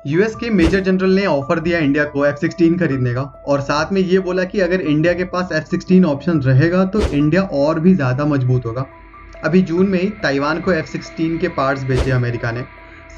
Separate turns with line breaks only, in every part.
US के major general ने offer दिया इंडिया को F-16 खरीदने का और साथ में ये बोला कि अगर इंडिया के पास F-16 ऑप्शन रहेगा तो इंडिया और भी ज़्यादा मजबूत होगा। अभी जून में ही ताइवान को F-16 के पार्ट्स बेचे अमेरिका ने,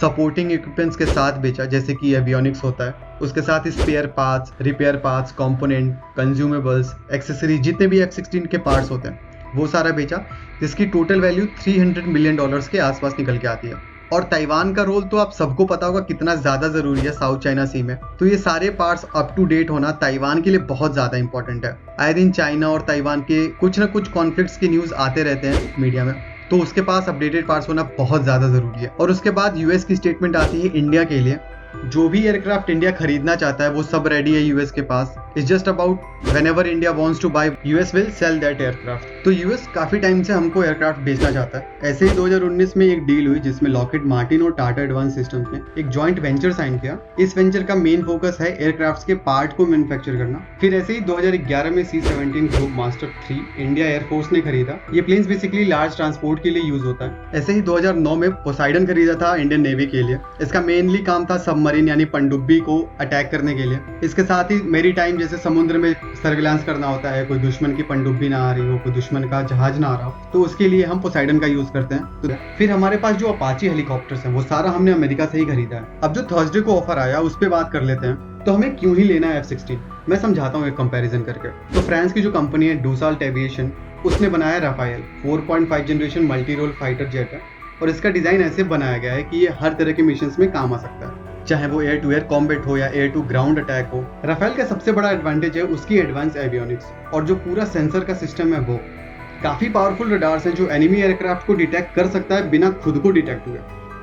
सपोर्टिंग इक्विपमेंट्स के साथ बेचा जैसे कि एवियोनिक्स होता है, उसके साथ ही spare parts, repair parts, component, consumables, accessories, जितने भी F-16 के पार्ट्स होते हैं वो सारा बेचा, जिसकी टोटल वैल्यू $300 मिलियन के आसपास निकल के आती है। और ताइवान का रोल तो आप सबको पता होगा कितना ज़्यादा ज़रूरी है साउथ चाइना सी में, तो ये सारे पार्ट्स अप टू डेट होना ताइवान के लिए बहुत ज़्यादा इंपॉर्टेंट है। आए दिन चाइना और ताइवान के कुछ ना कुछ कॉन्फ्लिक्ट्स की न्यूज़ आते रहते हैं मीडिया में, तो उसके पास अपडेटेड पार्ट्स होना बहुत ज़्यादा ज़रूरी है। और उसके बाद यूएस की स्टेटमेंट आती है इंडिया के लिए, जो भी एयरक्राफ्ट इंडिया खरीदना चाहता है वो सब रेडी है यूएस के पास। It's just about whenever India wants to buy, US will sell that aircraft. तो यूएस काफी टाइम से हमको एयरक्राफ्ट बेचना चाहता है। ऐसे ही 2019 में एक डील हुई जिसमें लॉकहीड मार्टिन और टाटा एडवांस सिस्टम्स ने एक जॉइंट वेंचर साइन किया। इस वेंचर का मेन फोकस है एयरक्राफ्ट के पार्ट को मैन्युफैक्चर करना। फिर ऐसे ही 2011 में C-17 group master 3 India air force ने खरीदा। ये प्लेन्स बेसिकली लार्ज ट्रांसपोर्ट के लिए यूज होता है। ऐसे ही 2009 में पोसाइडन खरीदा था इंडियन नेवी के लिए। इसका मेनली काम था सबमरीन यानी पनडुब्बी को अटैक करने के लिए। इसके साथ ही मेरी टाइम जैसे समुद्र में सर्विलांस करना होता है, कोई दुश्मन की पनडुब्बी ना आ रही हो, कोई दुश्मन का जहाज ना आ रहा हो, तो उसके लिए हम पोसाइडन का यूज करते हैं। तो फिर हमारे पास जो अपाची हेलीकॉप्टर्स हैं वो सारा हमने अमेरिका से ही खरीदा है। अब जो थर्सडे को ऑफर आया उस पर बात कर लेते हैं। तो हमें क्यों ही लेना है F-16, मैं समझाता हूँ एक कंपैरिजन करके। तो फ्रांस की जो कंपनी है डूसाल्ट एविएशन, उसने बनाया Rafale 4.5 generation multirole fighter jet है और इसका डिजाइन ऐसे बनाया गया है कि ये हर तरह के मिशन में काम आ सकता है, चाहे वो एयर टू एयर कॉम्बैट हो या एयर टू ग्राउंड अटैक हो। राफेल का सबसे बड़ा एडवांटेज है उसकी एडवांस एवियोनिक्स और जो पूरा सेंसर का सिस्टम है वो काफी पावरफुल रडार्स हैं जो एनिमी एयरक्राफ्ट को डिटेक्ट कर सकता है बिना खुद को डिटेक्ट हुए।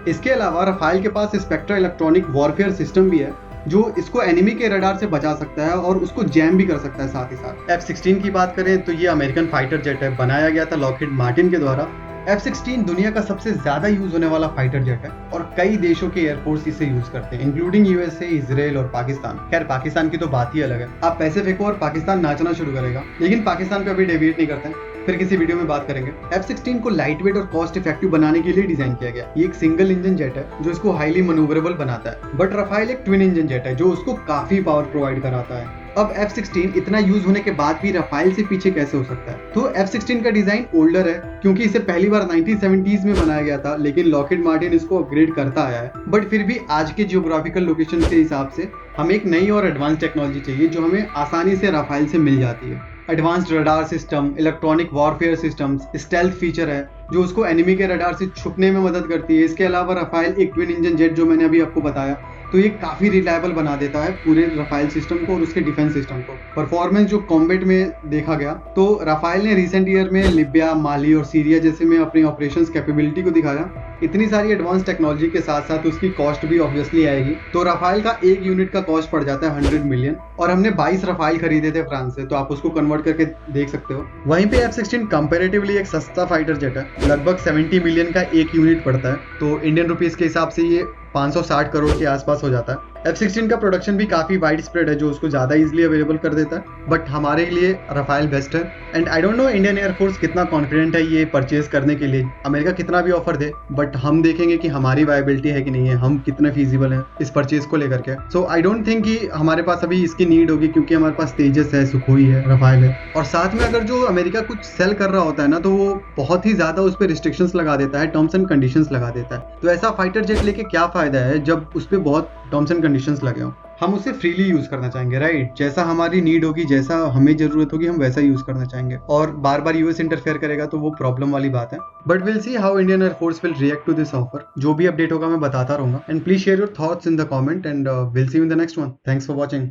इसके अलावा राफेल के पास स्पेक्ट्रा इलेक्ट्रॉनिक वॉरफेयर सिस्टम भी है जो इसको एनिमी के रडार से बचा सकता है और उसको जैम भी कर सकता है। साथ ही साथ F-16 की बात करें तो ये अमेरिकन फाइटर जेट है, बनाया गया था लॉकहीड मार्टिन के द्वारा। F-16 दुनिया का सबसे ज्यादा यूज होने वाला फाइटर जेट है और कई देशों के एयरफोर्स इसे यूज करते हैं, इंक्लूडिंग यूएसए, इजराइल और पाकिस्तान। खैर पाकिस्तान की तो बात ही अलग है, आप पैसे फेंको और पाकिस्तान नाचना शुरू करेगा, लेकिन पाकिस्तान पे अभी डेविएट नहीं करते हैं, फिर किसी वीडियो में बात करेंगे। F-16 को लाइट वेट और कॉस्ट इफेक्टिव बनाने के लिए डिजाइन किया गया। ये एक सिंगल इंजन जेट है जो इसको हाईली मनूवरेबल बनाता है, बट राफेल एक ट्विन इंजन जेट है जो उसको काफी पावर प्रोवाइड कराता है। अब F-16 इतना यूज होने के बाद भी राफेल से पीछे कैसे हो सकता है? तो F-16 का डिजाइन ओल्डर है क्योंकि इसे पहली बार 1970s में बनाया गया था, लेकिन लॉकहीड मार्टिन इसको अपग्रेड करता आया है। बट फिर भी आज के जियोग्राफिकल लोकेशन के हिसाब से हमें एक नई और एडवांस टेक्नोलॉजी चाहिए जो हमें आसानी से राफेल से मिल जाती है। Advanced radar system, electronic warfare systems, stealth feature है जो उसको एनिमी के रडार से छुपने में मदद करती है। इसके अलावा राफेल एक ट्विन इंजन जेट जो मैंने अभी आपको बताया, तो ये काफी रिलायबल बना देता है पूरे राफेल सिस्टम को और उसके डिफेंस सिस्टम को। परफॉर्मेंस जो कॉम्बैट में देखा गया, तो राफेल ने रिसेंट ईयर में लिबिया, माली और सीरिया जैसे में अपनी ऑपरेशंस कैपेबिलिटी को दिखाया। इतनी सारी एडवांस टेक्नोलॉजी के साथ साथ उसकी कॉस्ट भी ऑब्वियसली आएगी। तो राफेल का एक यूनिट का कॉस्ट पड़ जाता है 100 मिलियन और हमने 22 राफेल खरीदे थे फ्रांस से, तो आप उसको कन्वर्ट करके देख सकते हो। वहीं पे F-16 कंपैरेटिवली एक सस्ता फाइटर जेट है, लगभग 70 मिलियन का एक यूनिट पड़ता है, तो इंडियन रुपीस के हिसाब से ये 560 करोड़ के आसपास हो जाता है। F-16 का प्रोडक्शन भी काफी वाइड स्प्रेड है जो उसको ज्यादा इजीली अवेलेबल कर देता है, बट हमारे लिए राफेल बेस्ट है। And I don't know Indian air force कितना कॉन्फिडेंट है ये परचेज करने के लिए, अमेरिका कितना भी ऑफर दे, बट हम देखेंगे कि हमारी वायबिलिटी है कि नहीं है, हम कितने फीजिबल हैं इस परचेज को लेकर के। सो आई डोंट थिंक कि हमारे पास अभी इसकी नीड होगी क्योंकि हमारे पास तेजस है, सुखोई है, राफेल है। और साथ में अगर जो अमेरिका कुछ सेल कर रहा होता है ना, तो वो बहुत ही ज्यादा उस पर रिस्ट्रिक्शंस लगा देता है, टर्म्स एंड कंडीशंस लगा देता है। तो ऐसा फाइटर जेट लेके क्या फायदा है जब उस पर बहुत टर्म्स एंड कंडीशंस लगे हों। हम उसे फ्रीली यूज करना चाहेंगे, राइट? जैसा हमारी नीड होगी, जैसा हमें जरूरत होगी, हम वैसा यूज करना चाहेंगे। और बार बार यूएस इंटरफेयर करेगा तो वो प्रॉब्लम वाली बात है। But will see how Indian Air Force will react to this offer. जो भी अपडेट होगा मैं बताता रहूंगा। And please share your thoughts in the comment and will see you in the next one. Thanks for watching.